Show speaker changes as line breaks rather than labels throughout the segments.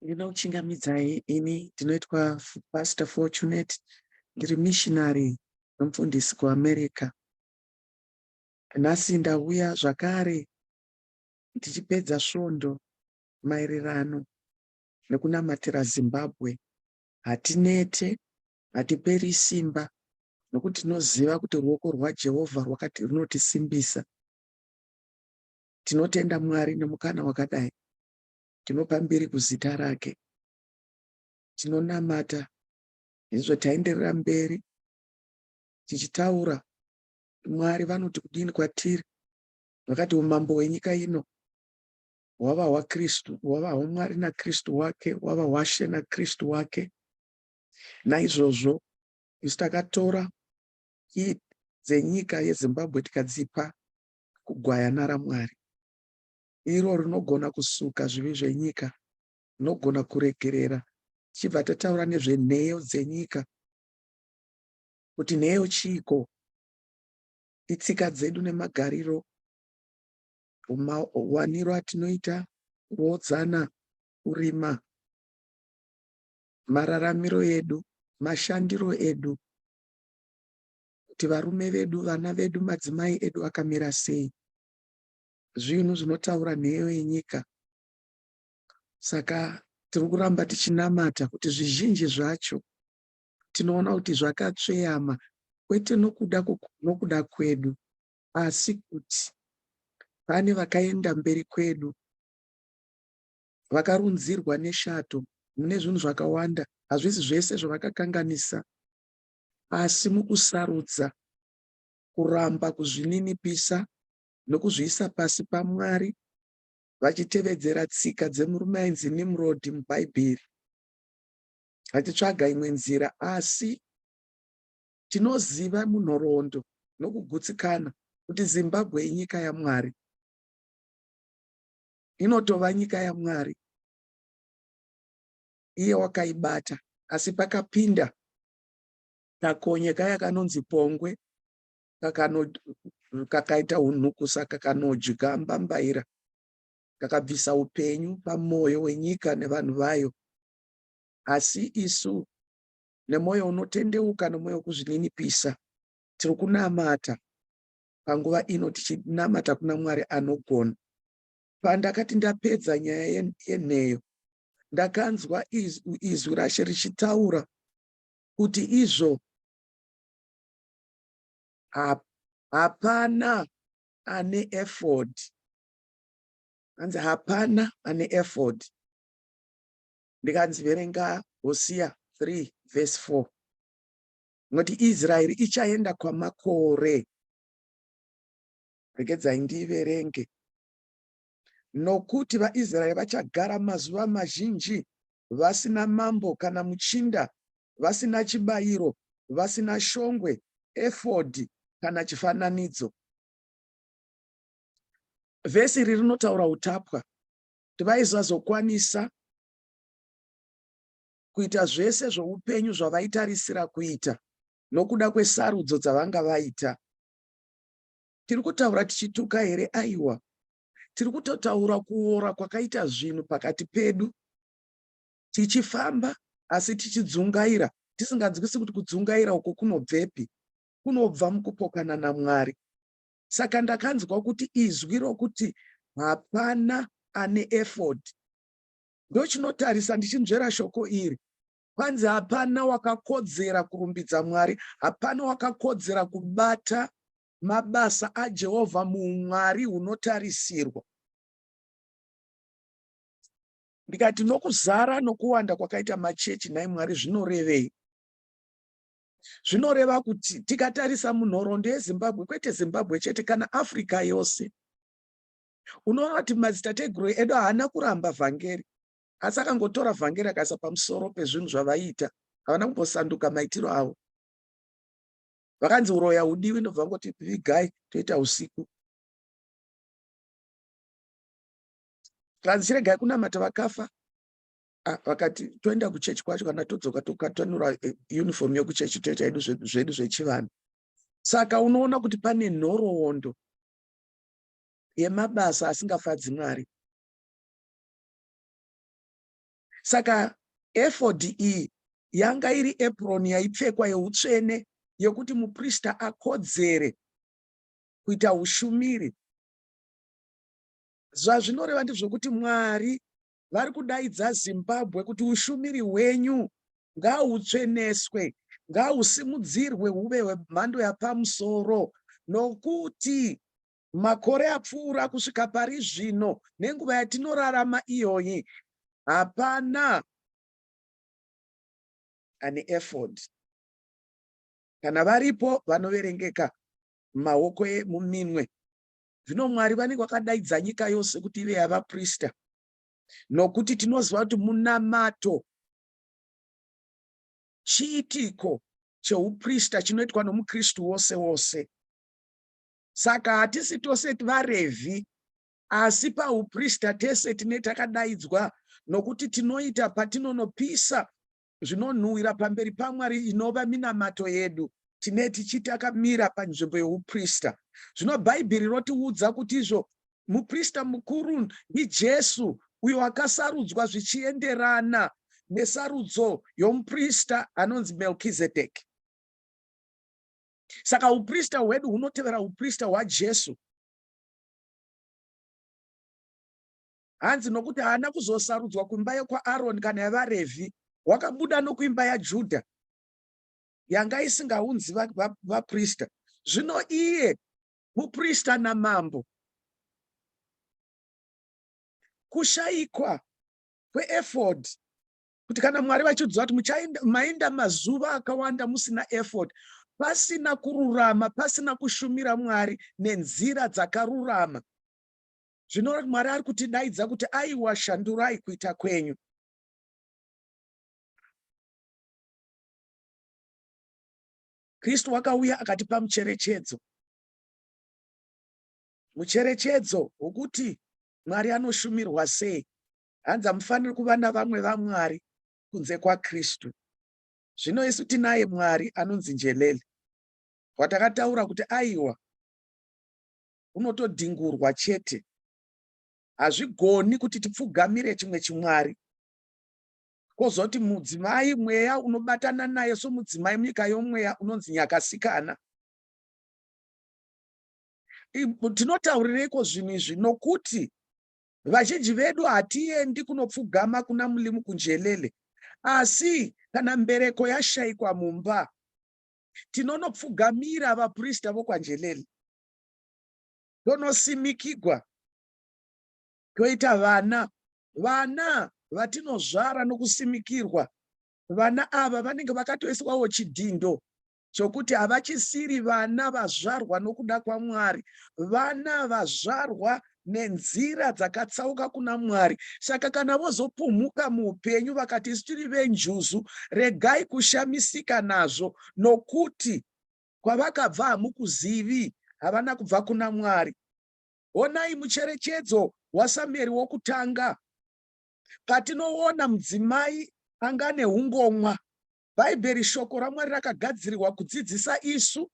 Ndinouchingamidzai ini ndinoitwa Pastor Fortunate, ndiri missionary nomufundisi kuAmerica. Nhasi ndauya zvakare ndichipedza svondo maererano nekunamatira Zimbabwe. Hatinete, hatiperi simba, nokuti tinoziva kuti ruoko rwaJehovha runotisimbisa. Tinotenda Mwari nemukana wakadai. Tinopa mbiri kuzita rake. Tinonamata, izvo taenderera mberi tichitaura Mwari vanoti kudini kwatiri. Vakati umambo hwenyika ino hwava hwaKristu, hwava hwaMwari naKristu wake, hwava hwaShe naKristu wake. Naizvozvo isu takatora dzenyika yeZimbabwe tikadzipa kugwayana raMwari. Iro rinogona kusuka zvivi zvenyika, rinogona kuregerera. Tichibva tataura nezvenheyo dzenyika, kuti nheyo chiiko, itsika dzedu nemagariro, waniro atinoita, kuodzana, kurima, mararamiro edu, mashandiro edu, kuti varume vedu, vana vedu, madzimai edu akamira sei. Zvinhu zvinotaura nheyo yenyika. Saka tiri kuramba tichinamata kuti zvizhinji zvacho tinoona kuti zvakatsveyama, kwete nokuda kwedu, asi kuti pane vakaenda mberi kwedu, vakarunzirwa neshato mune zvinhu zvakawanda. Hazvisi zvese zvavakakanganisa, asi mukusarudza kuramba kuzvininipisa nokuzviisa pasi paMwari, vachitevedzera tsika dzemurume ainzi Nimrod mubhaibheri. Hatitsvaga imwe nzira, asi tinoziva munhoroondo nokugutsikana kuti Zimbabwe inyika yaMwari. Inotova nyika yaMwari, iye wakaibata, asi pakapinda kakonyeka yakanonzi pongwe, kakaita unhukusa, kakanodya mbambaira, kakabvisa upenyu pamwoyo wenyika nevanhu vayo. Asi isu nemwoyo unotendeuka nemwoyo wokuzvininipisa tiri kunamata panguva ino, tichinamata kuna Mwari anogona. Pandakati ndapedza nyaya yenheyo, ndakanzwa izwi raShe richitaura kuti izvo hapana ane Ephod. Hanzi hapana ane Ephod. Ndikanziverenga Hosea 3:4. Noti Israeri ichaenda kwamakore. Regedzai ndiverenge. Nokuti vaIsraeri vachagara mazuva mazhinji vasina mambo kana muchinda, vasina chibayiro, vasina shongwe, Ephod kana chifananidzo. Vhesi iri rinotaura utapwa, kuti vaizazokwanisa kuita zvese zvoupenyu zvavaitarisira kuita nokuda kwesarudzo dzavanga vaita. Tiri kutaura tichituka here? Aiwa. Tiri kutotaura kuora kwakaita zvinhu pakati pedu, tichifamba asi tichidzungaira, tisinganzwisi kuti kudzungaira uko kunobvepi. Kunobva mukupokana naMwari. Saka ndakanzwa kuti izwi rokuti hapana ane Ephod ndochinotarisa ndichinzvera shoko iri. Kwanzi hapana wakakodzera kurumbidza Mwari, hapana wakakodzera kubata mabasa aJehovha muumwari hunotarisirwa. Ndikati nokuzara nokuwanda kwakaita machechi nai Mwari zvinorevei? Zvinoreva kuti tikatarisa munhoroondo yeZimbabwe, kwete Zimbabwe chete, kana Afrika yose, unoona kuti madzitateguru edu haana kuramba vhangeri, asi akangotora vhangeri akaisa pamusoro pezvinhu zvavaiita. Havana kumbosanduka maitiro avo. Vakanzi uroya hudiwi, ndobva ngoti vigai toita usiku. Kanzi chiregai kunamata vakafa. Vakati toenda kuchechi kwacho, kana todzoka tokatonura uniform yokuchechi toita zvedu zvechivanhu. Saka unoona kuti pane nhoroondo yemabasa asingafadzi Mwari. Saka Ephod iyi yanga iri apron yaipfekwa yeutsvene yokuti muprista akodzere kuita ushumiri. Zvazvinoreva ndezvokuti Mwari vari kudaidza Zimbabwe kuti ushumiri hwenyu ngautsveneswe, ngausimudzirwe huve hwemhando yapamusoro, nokuti makore apfuura kusvika pari zvino nenguva yatinorarama iyoyi hapana ane Ephod. Kana varipo vanoverengeka maoko muminwe. Zvino Mwari vanenge vakadaidza nyika yose kuti ive yavaPorofita, nokuti tinoziva kuti munamato chiitiko cheuprista chinoitwa nomuKristu wose wose. Saka hatisi tose vaRevhi, asi pauprista tese tine takadaidzwa, nokuti tinoita patinonopisa zvinonhuhwira pamberi paMwari inova minamato yedu, tine tichitakamira panzvimbo yeuprista. Zvino Bhaibheri rotiudza kuti izvo muprista mukuru ndiJesu, uyo akasarudzwa zvichienderana nesarudzo yomuprista anonzi Melkizedeki. Saka uprista hwedu hunotevera uprista hwaJesu. Hanzi nokuti haana kuzosarudzwa kuimba yekwaAroni kana yavaRevhi, wakabuda nokuimba yaJudha yanga isingaunzi vaPorofita. Zvino iye muprista namambo, kushayikwa kweEphod, kuti kana Mwari vachiudza kuti maenda mazuva akawanda musina Ephod, pasina kururama, pasina kushumira Mwari nenzira dzakarurama. Zvino Mwari ari kutidaidza kuti aiwa, shandurai kuita kwenyu. Kristu wakauya akatipa mucherechedzo. Mucherechedzo wokuti Mwari anoshumirwa sei. Hanzi hamufaniri kuva navamwe vaMwari kunze kwaKristu. Zvino isu tinaye Mwari anonzi njelele, watakataura kuti aiwa, unotodhingurwa chete. Hazvigoni kuti tipfugamire chimwe chimwari. Kozoti mudzimai mweya unobatana naye somudzimai munyika yomweya unonzi nyakasikana. Tinotaurireko zvinhu izvi nokuti vazhinji vedu hatiendi kunopfugama kuna mulimu kunjelele, asi kana mbereko yashayikwa mumba tinonopfugamira vaPorofita vokwanjelele, tonosimikigwa, toita vana vatinozvara nokusimikirwa. Vana ava vanenge vakatoiswawo chidhindo chokuti havachisiri vana vazvarwa nokuda kwaMwari, vana vazvarwa nenzira dzakatsauka kuna Mwari. Saka kana vozopumhuka muupenyu vakati isu tiri venjuzu, regai kushamisika nazvo, nokuti kwavakabva hamukuzivi, havana kubva kuna Mwari. Onai mucherechedzo waSamueri wokutanga, patinoona mudzimai anga neungomwa. Bhaibheri shoko raMwari rakagadzirirwa kudzidzisa isu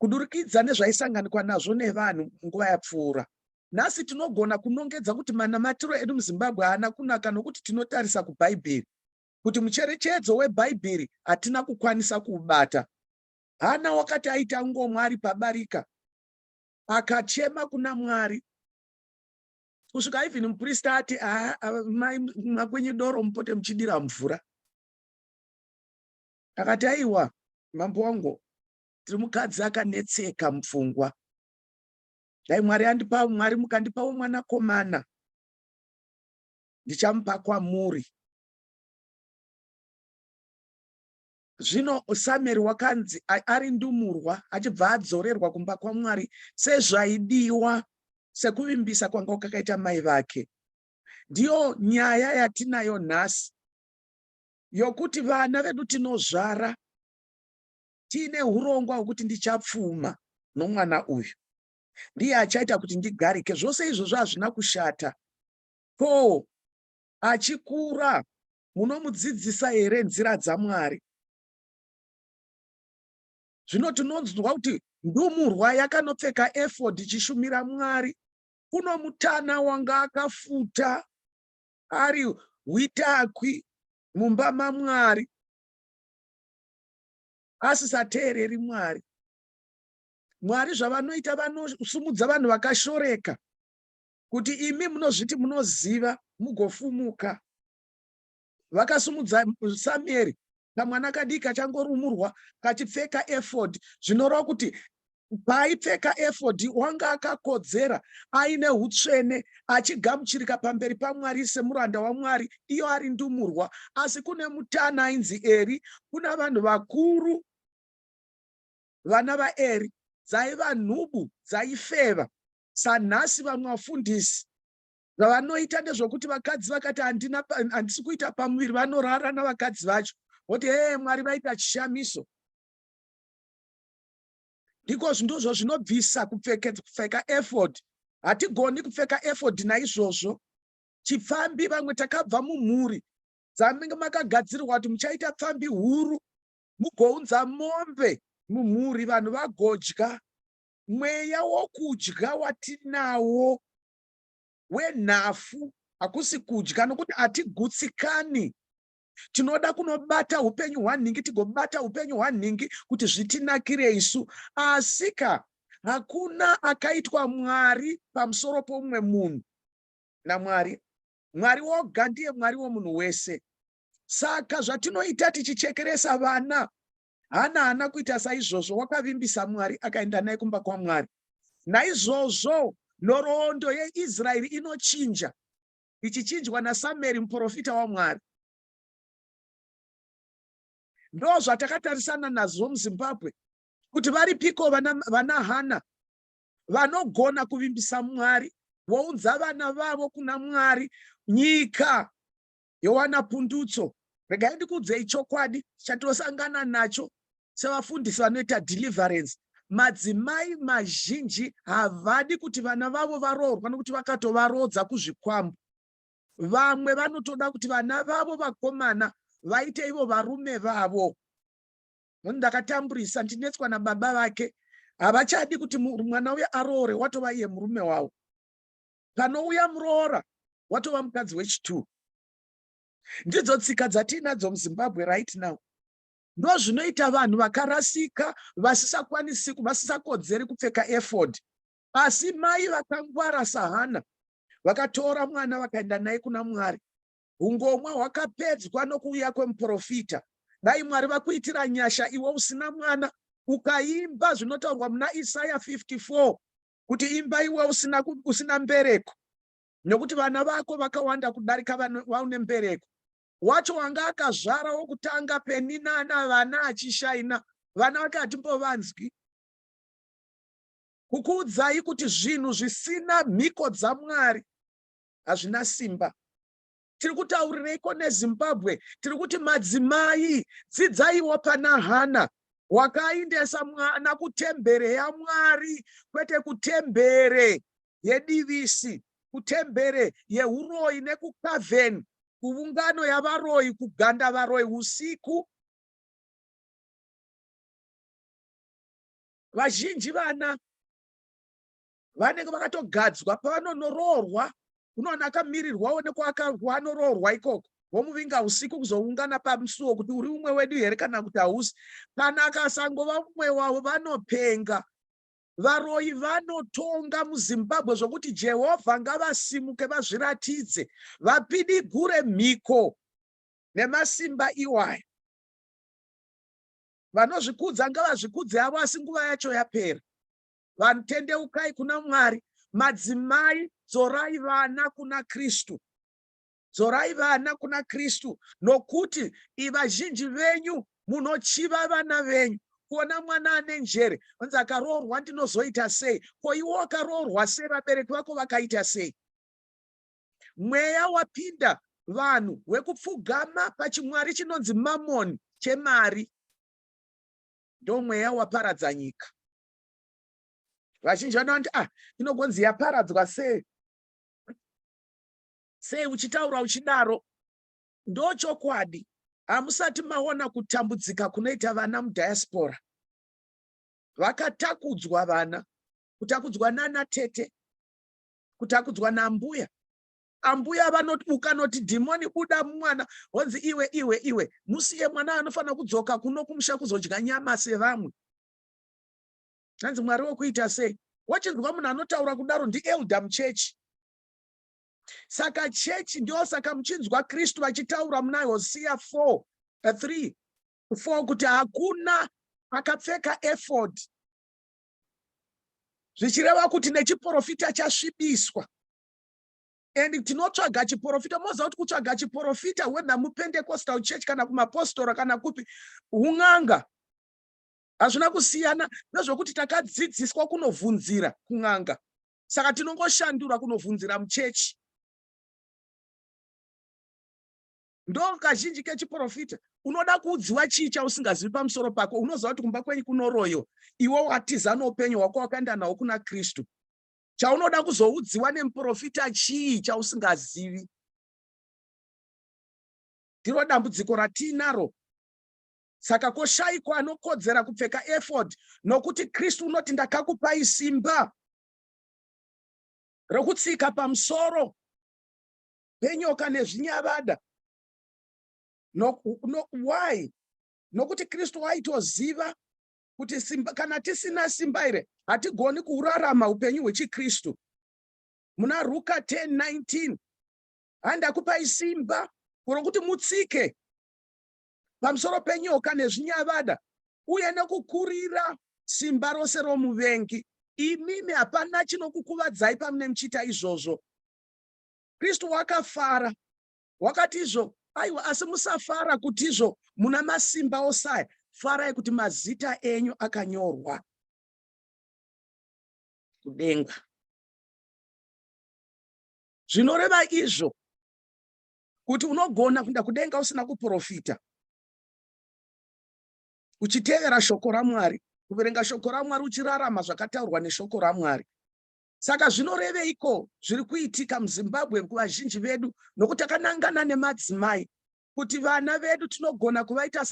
kudurikidza nezvaisanganikwa nazvo nevanhu nguva yapfuura. Nhasi tinogona kunongedza kuti manamatiro edu muZimbabwe haana kunaka, nokuti tinotarisa kuBhaibheri, kuti mucherechedzo weBhaibheri hatina kukwanisa kuubata. Hana wakati aita ngomwa ari pabarika, akachema kuna Mwari, kusvika even muprista ati makwenyu doro mupote muchidira mvura. Akati aiwa, mambo wangu, tiri mukadzi akanetseka mupfungwa. Dai Mwari andipa, Mwari mukandipawo mwanakomana, ndichamupa kwamuri. Zvino Samueri wakanzi ari ndumurwa achibva adzorerwa kumba kwaMwari sezvaidiwa sekuvimbisa kwanga kwakaita mai vake. Ndiyo nyaya yatinayo nhasi, yokuti vana vedu tinozvara tiine urongwa hwokuti ndichapfuma nomwana uyu, ndiye achaita kuti ndigarike. Zvose izvozvo hazvina kushata. Ko, achikura munomudzidzisa here nzira dzaMwari? Zvino tinonzwa kuti ndumurwa yakanopfeka Ephod ichishumira Mwari. Kuno mutana wanga akafuta ari hwitakwi mumba maMwari asisateereri Mwari. Mwari zvavanoita vanosumudza vanhu vakashoreka kuti imi munozviti munoziva mugofumuka. Vakasumudza Samueri kamwana kadiki kachangorumurwa kachipfeka Ephod, zvinoreva kuti paaipfeka Ephod wanga akakodzera, aine utsvene, achigamuchirika pamberi paMwari semuranda waMwari, iyo ari ndumurwa. Asi kune mutana ainzi Eri, kuna vanhu vakuru, vana vaEri, dzaiva nhubu dzaifeva. Sanhasi vamwe vaFundisi zvavanoita ndezvokuti vakadzi vakati handisi kuita pamuviri, vanorara navakadzi vacho, voti Mwari vaita chishamiso. Ndiko ndizvo zvinobvisa kupfeka Ephod. Hatigoni kupfeka Ephod naizvozvo. Chipfambi, vamwe takabva mumhuri dzanenge makagadzirirwa kuti muchaita pfambi huru, mugounza mombe mumhuri, vanhu vagodya. Mweya wokudya watinawo wenhafu, hakusi kudya nokuti hatigutsikani. Tinoda kunobata upenyu hwanhingi, tigobata upenyu hwanhingi kuti zvitinakire isu. Asika hakuna akaitwa Mwari pamusoro pomumwe munhu naMwari. Mwari woga ndiye Mwari womunhu wese. Saka zvatinoita tichichekeresa vana, haana kuita saizvozvo. Wakavimbisa Mwari akaenda naye kumba kwaMwari. Naizvozvo nhoroondo yeIsraeri inochinja, ichichinjwa naSamueri muprofita waMwari. Ndo zvatakatarisana nazvo muZimbabwe, kuti varipiko vana hana vanogona kuvimbisa Mwari, voudza vana vavo kuna Mwari. Nyika yowana pundutso. Regai ndikuudzei chokwadi chatinosangana nacho sevaFundisi vanoita deliverance. Madzimai mazhinji havadi kuti vana vavo varoorwa nokuti vakatovarodza kuzvikwambo. Vamwe vanotoda kuti vana vavo vakomana vaite ivo varume vavo. Ndakatamburisa, ndinetswa nababa vake, havachadi kuti mwana uya aroore, watova iye murume wavo. Panouya muroora, watova mukadzi wechitu. Ndidzo tsika dzatinadzo muZimbabwe right now. Ndo zvinoita vanhu vakarasika, vasisakodzeri kupfeka Ephod. Asi mai vakangwara saHana vakatora mwana vakaenda naye kuna Mwari. Ungomwa hwakapedzwa nokuuya kwemuprofita. Dai Mwari vakuitira nyasha iwe usina mwana, ukaimba zvinotaurwa muna Isaya 54 kuti imba iwe usina mbereko, nokuti vana vako vakawanda kudarika vaune mbereko. Wacho wanga akazvara wokutanga peninana vana achishaina, vana vake hatimbovanzwi. Kukuudzai kuti zvinhu zvisina mhiko dzaMwari hazvina simba. Tiri kutaurireiko neZimbabwe? Tiri kuti madzimai, dzidzaiwo pana Hana wakaindesa mwana kutembere yaMwari, kwete kutembere yedivisi, kutembere yeuroi nekukavheni, kuungano yavaroi, kuganda varoi usiku. Vazhinji vana vanenge vakatogadzwa pavanonoroorwa. Unoona akamirirwawo nekwaakanoroorwa ikoko, vomuvinga usiku kuzoungana pamusuo kuti uri umwe wedu here kana kuti hausi. Kana akasangova umwe wavo vanopenga. Varoi vanotonga muZimbabwe zvokuti Jehovha ngavasimuke vazviratidze, vapidigure mhiko nemasimba iwayo. Vanozvikudza ngavazvikudze havo, asi nguva yacho yapera. Vanotendeukai kuna Mwari. Madzimai, dzorai vana kuna Kristu. Dzorai vana kuna Kristu, nokuti vazhinji venyu munochiva vana venyu. Kuona mwana ane njere, vanzi akaroorwa ndinozoita sei? Ko iwo wakaroorwa sei? Vabereki vako vakaita sei? Mweya wapinda vanhu wekupfugama pachimwari chinonzi mamoni, chemari. Ndo mweya waparadza nyika. Vazhinji vanoti inogonzi yaparadzwa sei? Sei uchitaura uchidaro? Ndo chokwadi. Hamusati maona kutambudzika kunoita vana mudiaspora. Vakatakudzwa vana, kutakudzwa nana tete, kutakudzwa nambuya, ambuya ukanoti dhimoni buda mumwana, honzi iwe musiye mwana anofanira kudzoka kuno kumusha kuzodya nyama sevamwe. Hanzi Mwari wokuita sei? Wachinzwa munhu anotaura kudaro ndielder muchechi. Saka chechi ndio saka muchinzwa Kristu vachitaura muna Hosea 4:3 kuti hakuna akapfeka Ephod, zvichireva kuti nechiprofita chasvibiswa. And tinotsvaga chiprofita, moza kuti kutsvaga chiprofita whether muPentecostal church kana kumapostora kana kupi un'anga hazvina kusiyana nezvokuti takadzidziswa kunovhunzira kun'anga, saka tinongoshandura kunovhunzira muchechi. Ndo kazhinji kechiprofita unoda kuudziwa chii chausingazivi pamusoro pako. Unoziva kuti kumba kwenyu kunoroyo, iwe watiza noupenyu hwako wakaenda nawo kuna Kristu. Chaunoda kuzoudziwa nemuprofita chii chausingazivi. Ndiro dambudziko ratinaro. Saka koshayikwa anokodzera kupfeka Ephod, nokuti Kristu unoti ndakakupai simba rokutsika pamusoro penyoka nezvinyavada. Why? Nokuti Kristu waitoziva kuti simba, kana tisina simba ire hatigoni kurarama upenyu hwechikristu. Muna Ruka 10:19 handakupai simba rokuti mutsike pamusoro penyoka nezvinyavada uye nekukurira simba rose romuvengi. Imimi hapana chinokukuvadzai pamune muchita izvozvo. Kristu wakafara, wakati izvo aiwa, asi musafara kuti izvo muna masimba osaya, farai kuti mazita enyu akanyorwa kudenga. Zvinoreva izvo kuti unogona kuenda kudenga usina kuprofita, uchitevera shoko raMwari, kuverenga shoko raMwari uchirarama zvakataurwa neshoko raMwari. Saka zvinoreveiko zviri kuitika muZimbabwe kuvazhinji vedu, nokuti takanangana nemadzimai kuti vana vedu tinogona kuvaita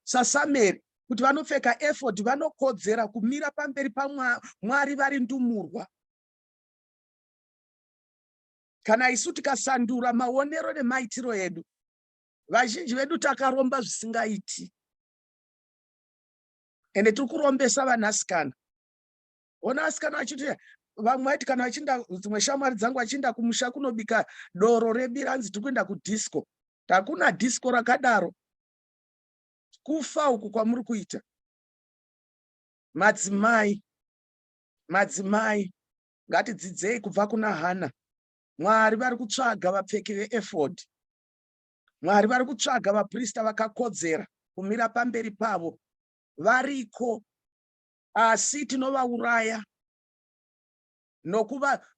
saSamueri, kuti vanopfeka Ephod, vanokodzera kumira pamberi paMwari vari ndumurwa. Kana isu tikasandura maonero nemaitiro edu, vazhinji vedu takaromba zvisingaiti. Ende tiri kurombesa vanasikana. Ona asikana achiti vamwe vaiti kana vachinda, dzimwe shamwari dzangu vachinda kumusha kunobika doro rebiranzi tiri kuenda kudisco. Hakuna disco rakadaro. Kufa uku kwamuri kuita. Madzimai ngatidzidzei kubva kuna Hana. Mwari vari kutsvaga vapfeki veEphod. Mwari vari kutsvaga vaPorofita vakakodzera kumira pamberi pavo. Variko, asi tinovauraya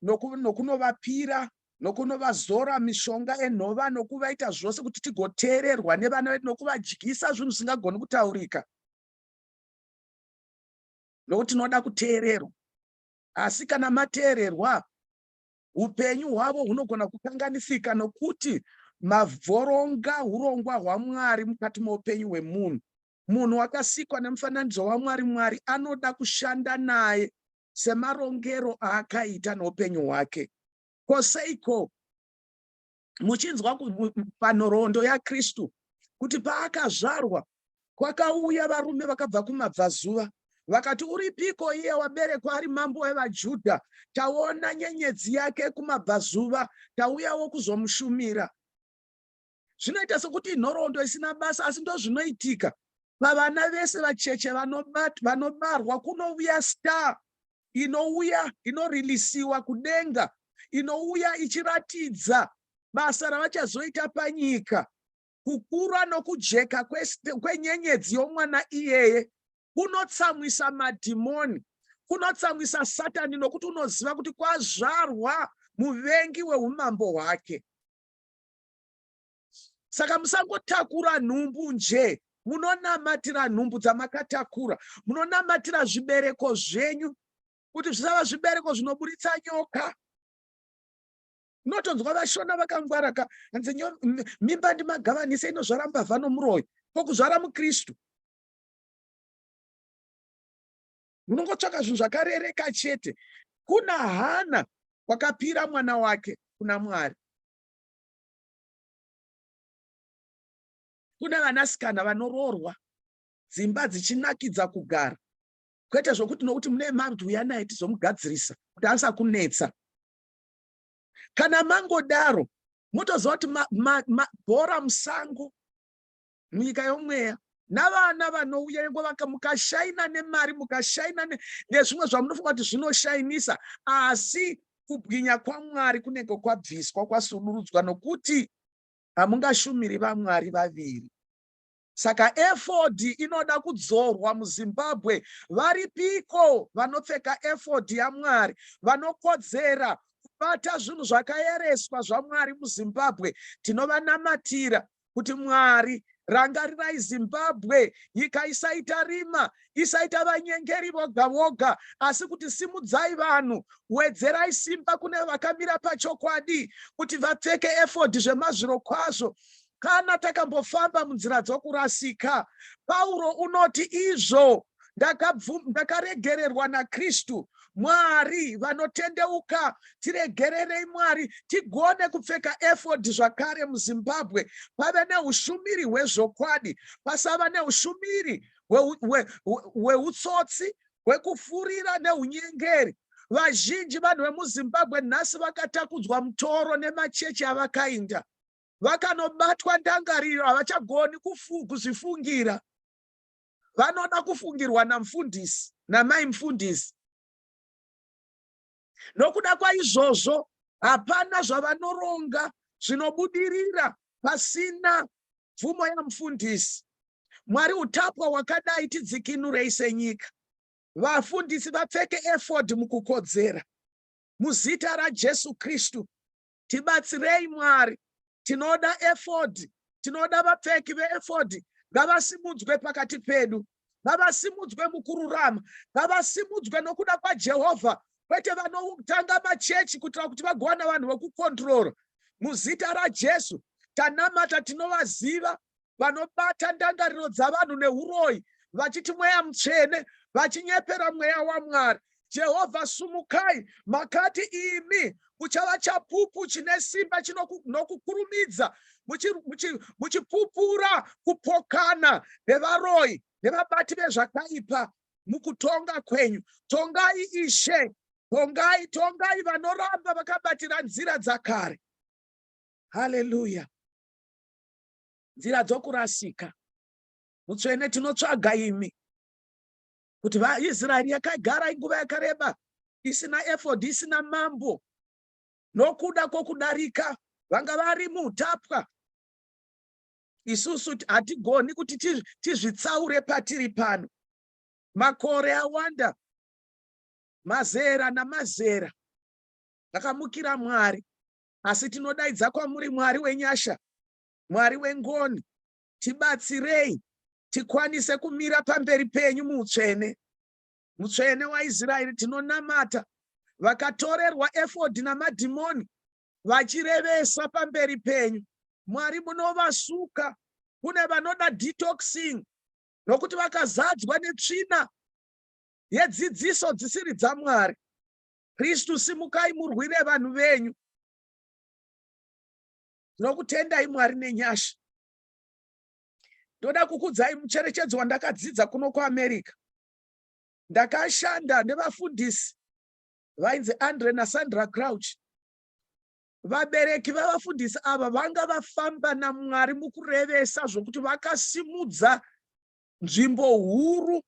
nokunovapira, nokunovazora mishonga enhova, nokuvaita zvose kuti tigoteererwa nevana vedu, nokuvadyisa zvinhu zvisingagoni kutaurika, nokuti tinoda kuteererwa. Asi kana mateererwa, upenyu hwavo hunogona kukanganisika, nokuti mavhoronga urongwa hwaMwari mukati meupenyu hwemunhu. Munhu wakasikwa nemufananidzo waMwari, Mwari anoda kushanda naye semarongero aakaita noupenyu hwake. Koseiko muchinzwa panhoroondo yaKristu kuti paakazvarwa kwakauya varume vakabva kumabvazuva vakati, uripiko iye waberekwa ari mambo wevaJudha? Taona nyenyedzi yake kumabvazuva, tauyawo kuzomushumira. Zvinoita sokuti nhoroondo isina basa, asi ndo zvinoitika. Vavana vese vacheche vanobarwa kunouya star inouya inorilisiwa kudenga, inouya ichiratidza basa ravachazoita panyika. Kukura nokujeka kwenyenyedzi yomwana iyeye kunotsamwisa madhimoni, kunotsamwisa Satani, nokuti unoziva kuti kwazvarwa muvengi weumambo hwake. Saka musangotakura nhumbu nje, munonamatira nhumbu dzamakatakura, munonamatira zvibereko zvenyu kuti zvisava zvibereko zvinoburitsa nyoka. Notonzwa vashona vakangwara ka hanzi mimba ndimagavanise inozvara mbavha nomuroyi, pokuzvara muKristu. Munongotsvaka zvinhu zvakarereka chete. Kuna Hana wakapira mwana wake kuna Mwari. Kune vanasikana vanororwa dzimba dzichinakidza kugara, kwete zvokuti nokuti mune mari uya naye tizomugadzirisa kuti asakunetsa. Kana mangodaro mutoziva kuti bhora musango munyika yomweya, navana vanouya mukashaina nemari, mukashaina nezvimwe zvamunofunga kuti zvinoshainisa, asi kubwinya kwaMwari kunenge kwabviswa, kwasudurudzwa, nokuti hamungashumiri vaMwari vaviri. Saka Ephod inoda kudzorwa muZimbabwe. Varipiko vanopfeka Ephod yaMwari, vanokodzera kubata zvinhu zvakaereswa zvaMwari muZimbabwe? Tinovanamatira kuti Mwari, rangarirai Zimbabwe, nyika isaita rima, isaita vanyengeri voga voga, asi kuti simudzai vanhu, wedzerai simba kune vakamira pachokwadi, kuti vapfeke Ephod zvemazviro kwazvo. Kana takambofamba munzira dzokurasika, Pauro unoti izvo ndakaregererwa naKristu. Mwari, vanotendeuka, tiregererei Mwari, tigone kupfeka Ephod zvakare muZimbabwe. Pave neushumiri hwezvokwadi, pasava neushumiri hweutsotsi, hwekufurira neunyengeri. Vazhinji vanhu vemuZimbabwe nhasi vakatakudzwa mutoro nemachechi avakainda, vakanobatwa ndangariro, havachagoni kuzvifungira. Vanoda kufungirwa namufundisi, namai mufundisi. Nokuda kwaizvozvo, hapana zvavanoronga zvinobudirira pasina mvumo yamufundisi. Mwari, utapwa hwakadai tidzikinurei senyika. Vafundisi vapfeke Ephod mukukodzera. Muzita raJesu Kristu, tibatsirei Mwari. Tinoda Ephod, tinoda vapfeki veEphod, ngavasimudzwe pakati pedu, ngavasimudzwe mukururama, ngavasimudzwe nokuda kwaJehovha, kwete vanotanga machechi kuitira kuti vagowana vanhu vekukontrora. Muzita raJesu tanamata, tinovaziva vanobata ndangariro dzavanhu neuroyi, vachiti Mweya Mutsvene, vachinyepera Mweya waMwari. Jehovha, sumukai, makati imi muchava chapupu chine simba chinokurumidza, muchipupura kupokana nevaroyi nevabati vezvakaipa mukutonga kwenyu. Tongai Ishe, tongai, tongai vanoramba vakabatira nzira dzakare. Haleluya. Nzira dzokurasika. Mutsvene, tinotsvaga imi, kuti vaIsraeri yakagara nguva yakareba isina Ephod, isina mambo, nokuda kwokudarika vanga vari muutapwa. Isusu hatigoni kuti tizvitsaure patiri pano. Makore awanda, mazera namazera takamukira Mwari, asi tinodaidza kwamuri, Mwari wenyasha, Mwari wengoni, tibatsirei tikwanise kumira pamberi penyu mutsvene. Mutsvene waIsraeri, tinonamata vakatorerwa Ephod namadhimoni vachirevesa pamberi penyu. Mwari, munovasuka. Kune vanoda detoxing nokuti vakazadzwa netsvina yedzidziso dzisiri dzaMwari. Kristu, simukai murwire vanhu venyu. Tinokutendai Mwari nenyasha. Ndoda kukudzai mucherechedzo wandakadzidza kuno kuAmerica. Ndakashanda nevafundisi vainzi Andre naSandra Crouch. Vabereki vavafundisi ava vanga vafamba naMwari mukurevesa zvokuti vakasimudza nzvimbo huru,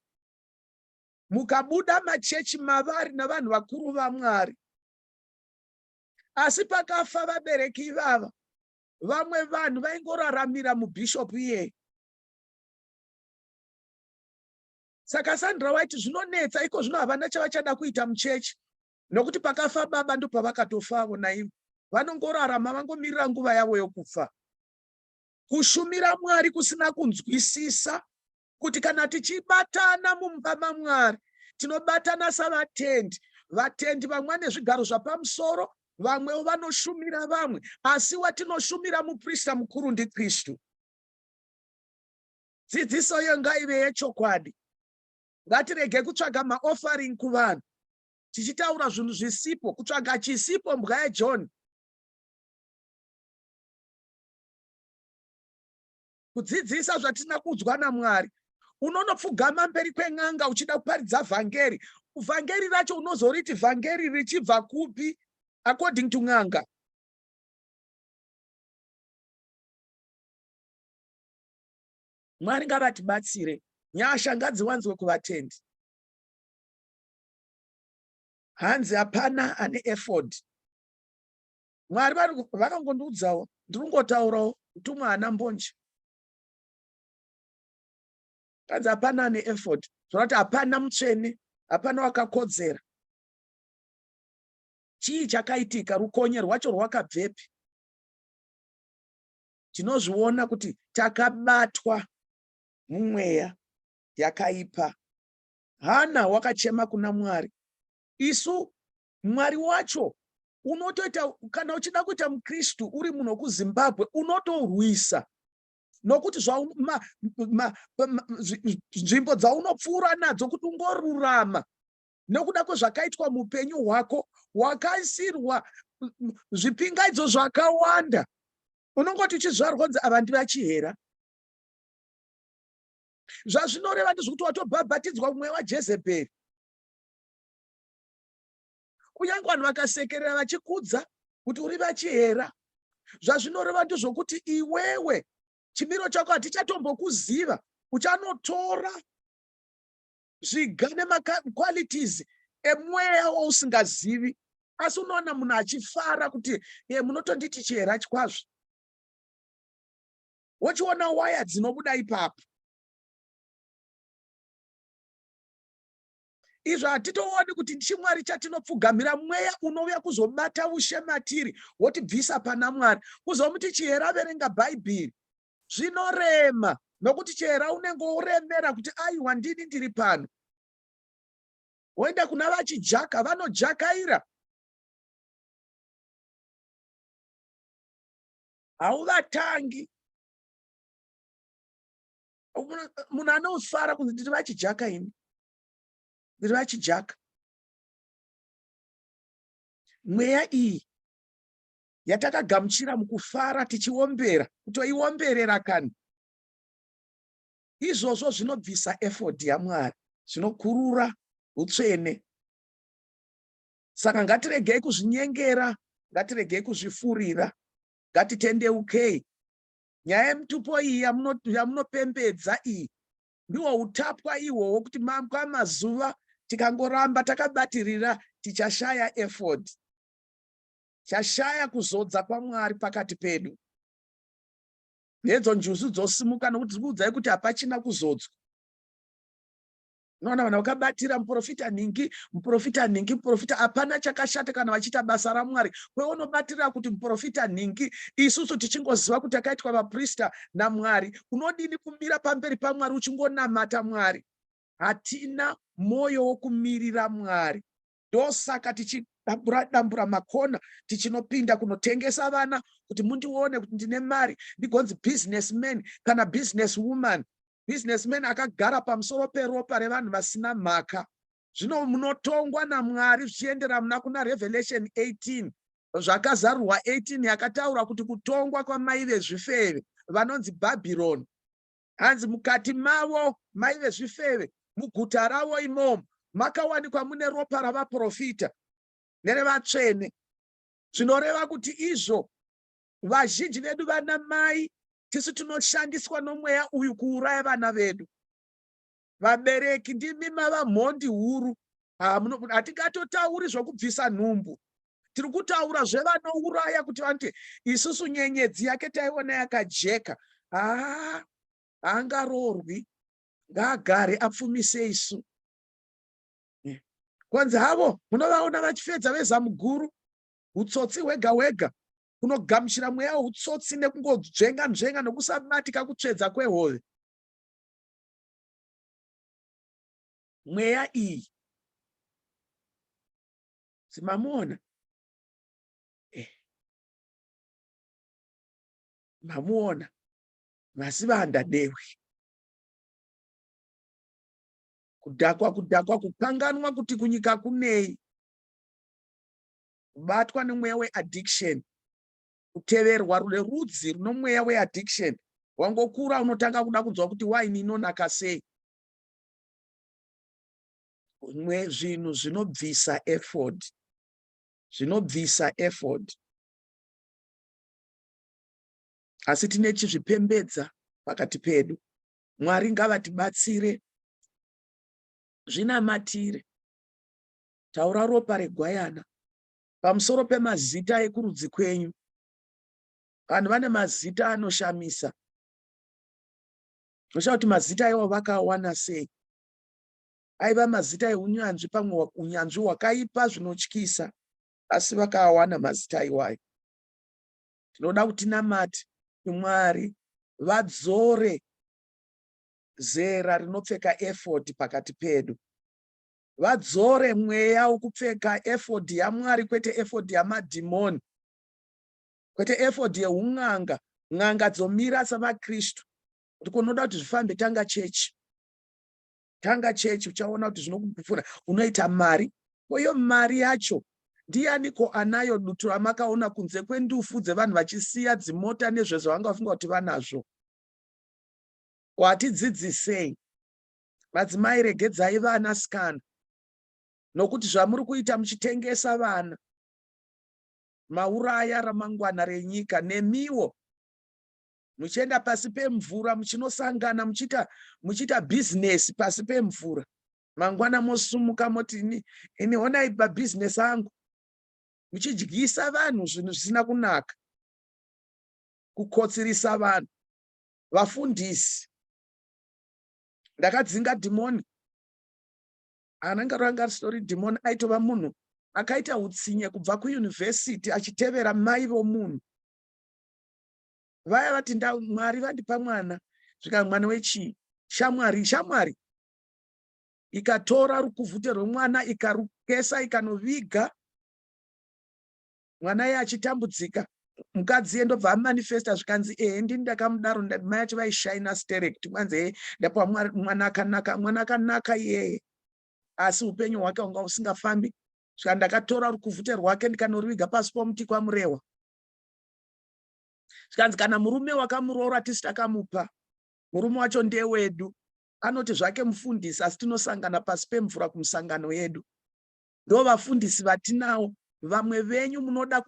mukabuda machechi mavari navanhu vakuru vaMwari. Asi pakafa vabereki ivava, vamwe vanhu vaingoraramira mubhishopu iyeye. Saka Sandra waiti zvinonetsa, iko zvino havana chavachada kuita muchechi, nokuti pakafa baba ndo pavakatofawo naivo. Vanongorarama, vangomirira nguva yavo yokufa. Kushumira Mwari kusina kunzwisisa kuti kana tichibatana mumba maMwari, tinobatana savatendi. Vatendi vamwe nezvigaro zvapamusoro, vamwewo vanoshumira vamwe, asi watinoshumira muprista mukuru ndiKristu. Dzidziso iyo ngaive yechokwadi. Ngatirege kutsvaga maoffering kuvanhu, tichitaura zvinhu zvisipo, kutsvaga chisipo mbwa yaJohn. kudzidzisa zvatina kudzwa naMwari. Unonopfugama mberi kwen'anga uchida kuparidza vhangeri. Vhangeri racho unozoriti vhangeri richibva kupi according to n'anga. Mwari ngavatibatsire. Nyasha ngadziwanzwe kuvatendi. Hanzi hapana ane Ephod. Mwari vakangondiudzawo, ndiringotaurawo mutumwa haana mbonje. Hanzi hapana ane Ephod. Zvinoti hapana mutsvene, hapana wakakodzera. Chii chakaitika? Rukonye rwacho rwakabvepi? Tinozviona kuti takabatwa mumweya yakaipa. Hana wakachema kuna Mwari. Isu Mwari wacho unotoita, kana uchida kuita mukristu uri muno kuZimbabwe, unotorwisa. Nokuti nzvimbo dzaunopfuura nadzo kuti ungorurama nekuda kwezvakaitwa mupenyu hwako, wakaisirwa zvipingaidzo zvakawanda. Unongoti uchizvarwa kunzi ava ndivachihera. Zvazvinoreva ndezvokuti watobhabhatidzwa mumweya waJezebheri. Kunyange vanhu vakasekerera vachikudza kuti uri vachihera, zvazvinoreva ndezvokuti iwewe chimiro chako hatichatombokuziva. Uchanotora zviga nemaqualities emweya wausingazivi, asi unoona munhu achifara kuti munotonditi chihera kwazvo. Wochiona waya dzinobuda ipapo. Izvo hatitooni kuti ndichimwari chatinopfugamira, mweya unouya kuzobata ushematiri wotibvisa pana Mwari. Kuzomuti chihera verenga Bhaibheri zvinorema, nokuti chihera unenge uremera kuti aiwa ndini ndiri pano. Woenda kuna vachijaka, vanojakaira. Hauvatangi. Munhu anofara kunzi ndiri vachijaka ini. Ndiri vachijaka. Mweya iyi yatakagamuchira mukufara tichiombera, kutoiomberera kani. Izvozvo zvinobvisa Ephod yaMwari, zvinokurura utsvene. Saka ngatiregei kuzvinyengera, ngatiregei kuzvifurira, ngatitendeukei. Nyaya yemutupo iyi yamunopembedza iyi ndiwo utapwa ihwohwo, kuti kwamazuva tikangoramba takabatirira tichashaya Ephod. Chashaya kuzodza kwaMwari pakati pedu. Nedzo njuzu dzosimuka nokuti dzikuudzai kuti hapachina kuzodzwa. Unoona vanhu vakabatira muprofita ningi, muprofita ningi, muprofita. Hapana chakashata kana vachiita basa raMwari. Kweunobatirira kuti muprofita ningi, isusu tichingoziva kuti akaitwa vaPorofita naMwari. Unodini kumira pamberi paMwari uchingonamata Mwari? Hatina moyo wokumirira Mwari. Ndosaka tichidambura makona, tichinopinda kunotengesa vana kuti mundione kuti ndine mari, ndigonzi businessman kana businesswoman. Businessman akagara pamusoro peropa revanhu vasina mhaka. Zvino munotongwa naMwari zvichiendera muna kuna Revelation 18. Zvakazarurwa 18 yakataura kuti kutongwa kwamai vezvifeve vanonzi Bhabhironi. Hanzi mukati mavo mai vezvifeve, muguta ravo imomo, makawanikwa mune ropa ravaPorofita nerevatsvene. Zvinoreva kuti izvo vazhinji vedu vana mai tisu tinoshandiswa nomweya uyu kuuraya vana vedu. Vabereki ndimi mava mhondi huru. Hatingatotauri zvokubvisa nhumbu. Tiri kutaura zvevanouraya kuti vanti isusu nyenyedzi yake taiona yakajeka. Haangaroorwi, ngaagare apfumise isu. Kwanzi havo munovaona vachifedza vezamuguru, utsotsi hwega hwega, kunogamuchira mweya utsotsi nekungodzvenga nokusabatika kutsvedza kwehove. Mweya iyi simamuona? Mamuona masivanda dewi. Kudhakwa, kukanganwa kuti kunyika kunei. Kubatwa nemweya weaddiction. Kuteverwa rudzi runomweya weaddiction. wangokura unotanga kuda kunzwa kuti waini inonaka sei. Zvinhu zvinobvisa Ephod, zvinobvisa Ephod. Asi tine chizvipembedza pakati pedu. Mwari ngavatibatsire. Zvinamatire. Taura ropa regwayana pamusoro pemazita ekurudzi kwenyu. Vanhu vane mazita anoshamisa. Unoshaura kuti mazita iwo vakawana sei? Aiva mazita eunyanzvi, pamwe unyanzvi hwakaipa zvinotyisa, asi vakawana mazita iwayo. Tinoda kuti tinamate Mwari vadzore zera rinopfeka Ephod pakati pedu. Vadzore mweya wokupfeka Ephod yaMwari, kwete Ephod yamadhimoni, kwete Ephod yeun'anga, n'anga dzomira savaKristu. Kuti kunoda kuti zvifambe tanga chechi. Tanga chechi uchaona kuti zvinokupfura, unoita mari. Koyo mari yacho ndianiko anayo dutu ramakaona kunze kwendufu dzevanhu vachisiya dzimota nezvezvavangafunga kuti vanazvo? Watidzidzisei. Madzimai regedzai vanasikana, nokuti zvamuri kuita muchitengesa vana, mauraya ramangwana renyika. Nemiwo muchienda pasi pemvura, muchinosangana muchita business pasi pemvura. Mangwana mosumuka moti ini honai pabusiness angu, muchidyisa vanhu zvinhu zvisina kunaka, kukotsirisa vanhu. VaFundisi, ndakadzinga dhimoni. Ananga ranga story dhimoni aitova munhu akaita utsinye kubva kuyunivhesiti achitevera mai vomunhu. Vaya vati Mwari vandipa mwana, svika mwana wechi shamwari ikatora rukuvhute rwemwana ikarukesa ikanoviga. Mwana iye achitambudzika, mukadzi yendobva amanifesta zvikanzi ndini ndakamudaro, mai acho vaishaina sterect. Mwanzi ndapa mwana akanaka iyeye, asi upenyu hwake unga usingafambi. Svika ndakatora rukuvhute rwake ndikanoriviga pasi pomuti kwaMurewa. Zvikanzi kana murume wakamuroora tisi takamupa, murume wacho ndiye wedu. Anoti zvake mufundisi, asi tinosangana pasi pemvura kumusangano yedu. Ndo vafundisi vatinawo. Vamwe venyu munoda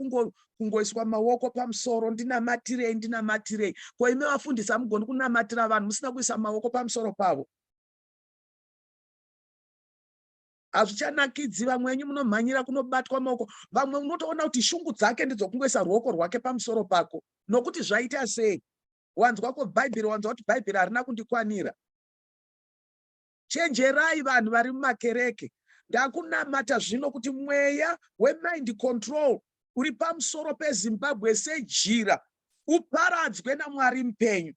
kungoiswa maoko pamusoro, ndinamatirei. Ko ime vafundisi hamugoni kunamatira vanhu musina kuisa maoko pamusoro pavo. Hazvichanakidzi. Vamwe venyu munomhanyira kunobatwa maoko. Vamwe unotoona kuti shungu dzake ndidzo kungoisa ruoko rwake pamusoro pako. Nokuti zvaita sei? Wanzwa ko Bhaibheri, wanzwa kuti Bhaibheri harina kundikwanira. Chenjerai vanhu vari mumakereke. Ndakunamata zvino kuti mweya wemind control uri pamusoro peZimbabwe sejira uparadzwe naMwari mupenyu.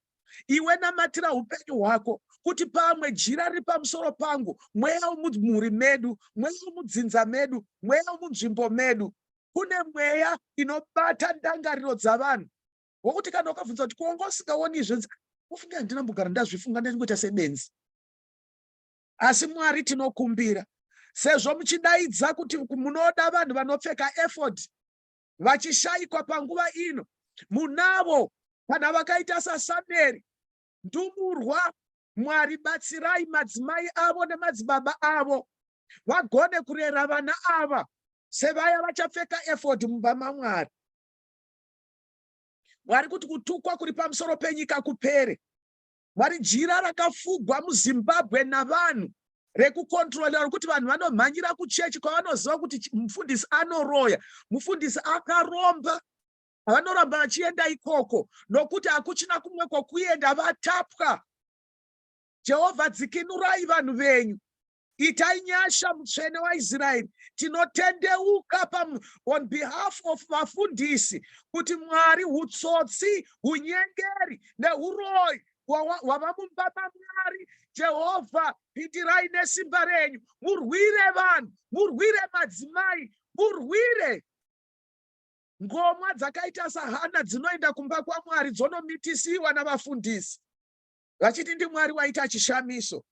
Iwe namatira upenyu hwako kuti pamwe jira riri pamusoro pangu, mweya womumhuri medu, mweya womudzinza medu, mweya womunzvimbo medu. Kune mweya inobata ndangariro dzavanhu, wokuti kana ukabvunza kuti kuonga usingaoni izvi, ufunga ndinambogara ndazvifunga ndingoita sebenzi. Asi Mwari tinokumbira, sezvo muchidaidza kuti munoda vanhu vanopfeka Ephod vachishayikwa panguva ino, munavo kana vakaita saSamueri, ndumurwa. Mwari batsirai madzimai avo nemadzibaba avo vagone kurera vana ava sevaya vachapfeka Ephod mumba maMwari. Mwari kuti kutukwa kuri pamusoro penyika kupere. Mwari jira rakafugwa muZimbabwe navanhu rekukontrolera kuti vanhu vanomhanyira kuchechi kwavanoziva kuti mufundisi anoroya, mufundisi akaromba. Vanoramba vachienda ikoko nokuti hakuchina kumwe kwokuenda, vatapwa. Jehovha, dzikinurai vanhu venyu. Itai nyasha Mutsvene waIsraeri. Tinotendeuka on behalf of vaFundisi kuti Mwari hutsotsi, hunyengeri nehuroyi hwava mumba maMwari. Jehovha, pindirai nesimba renyu, murwire vanhu, murwire madzimai, murwire. Ngomwa dzakaita saHana dzinoenda kumba kwaMwari dzonomitisiwa navaFundisi vachiti ndiMwari waita chishamiso.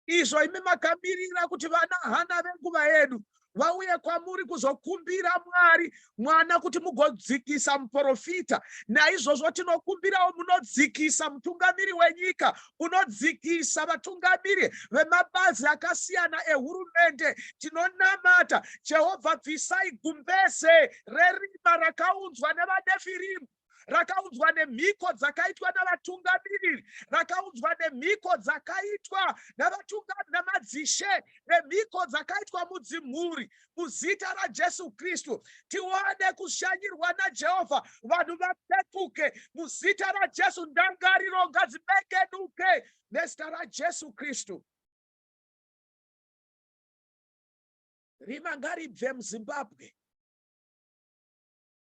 Izvo imi makamirira kuti vana Hana venguva yedu vauye kwamuri kuzokumbira Mwari mwana kuti mugodzikisa muprofita. Naizvozvo tinokumbirawo munodzikisa mutungamiri wenyika, unodzikisa vatungamiri vemabazi akasiyana ehurumende. Tinonamata Jehovha, bvisai gumbeze rerima rakaunzwa nevaNefirimu, rakaunzwa nemhiko dzakaitwa navatungamiriri, rakaunzwa nemhiko dzakaitwa namadzishe, nemhiko dzakaitwa mudzimhuri. Muzita raJesu Kristu tiwane kushanyirwa naJehovha, vanhu vapepuke. Muzita raJesu ndangariro ngadzibekenuke nezita raJesu Kristu. Rima ngaribve muZimbabwe,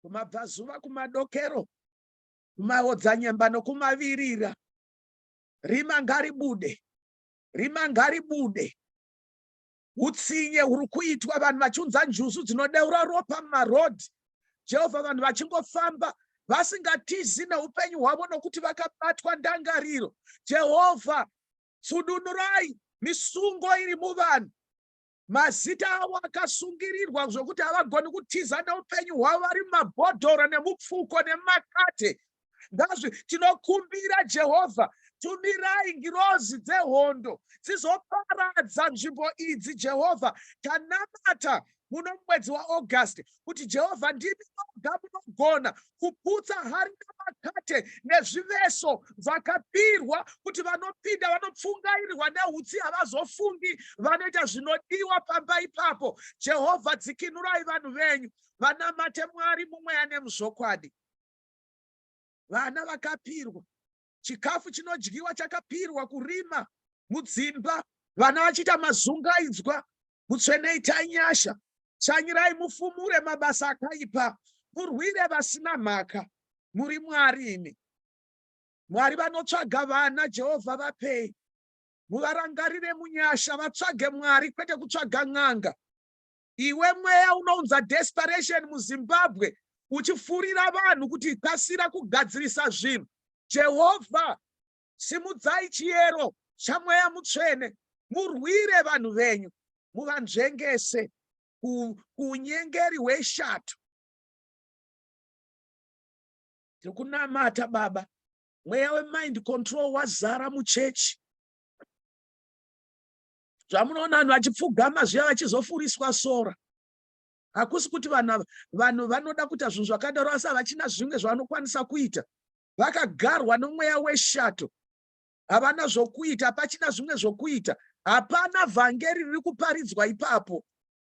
kumabvazuva, kumadokero, kumaodzanyemba nokumavirira. Rima ngaribude, rima ngaribude. Utsinye huri kuitwa, vanhu vachiunza njuzu dzinodeura ropa mumarodhi. Jehovha, vanhu vachingofamba vasingatizi neupenyu hwavo nokuti vakabatwa ndangariro. Jehovha, tsudunurai misungo iri muvanhu. Mazita avo akasungirirwa zvokuti havagoni kutiza neupenyu hwavo, vari mumabhodhoro nemupfuko nemumakate. Tinokumbira Jehovha, tumirai ngirozi dzehondo dzizoparadza nzvimbo idzi. Jehovha, tanamata muno mwedzi waAugust kuti Jehovha ndimi moga munogona kuputsa hari namakate nezviveso zvakapirwa kuti vanopinda vanopfungairirwa nehutsi havazofungi, vanoita zvinodiwa pamba ipapo. Jehovha, dzikinurai vanhu venyu, vanamate Mwari mumweya nemuzvokwadi. Vana vakapirwa, chikafu chinodyiwa chakapirwa kurima mudzimba, vana vachiita mazungaidzwa. Mutsvenei tanyasha, chanyirai mufumure mabasa akaipa, murwire vasina mhaka. Muri Mwari imi. Mwari vanotsvaga vana, Jehovha vapei. Muvarangarire munyasha, vatsvage Mwari kwete kutsvaga n'anga. Iwe mweya unounza desperation muZimbabwe, uchifurira vanhu kuti kasira kugadzirisa zvinhu. Jehovha, simudzai chiyero chaMweya Mutsvene, murwire vanhu venyu, muvanzvengese kuunyengeri hweshato. Tirikunamata Baba, mweya wemind control wazara muchechi. Zvamunoona vanhu vachipfugama zviya vachizofuriswa sora. Hakusi kuti vanhu vanoda kuita zvinhu zvakadaro asi havachina zvimwe zvavanokwanisa kuita. Vakagarwa nomweya weshato, havana zvokuita, hapachina zvimwe zvokuita. Hapana vhangeri riri kuparidzwa ipapo.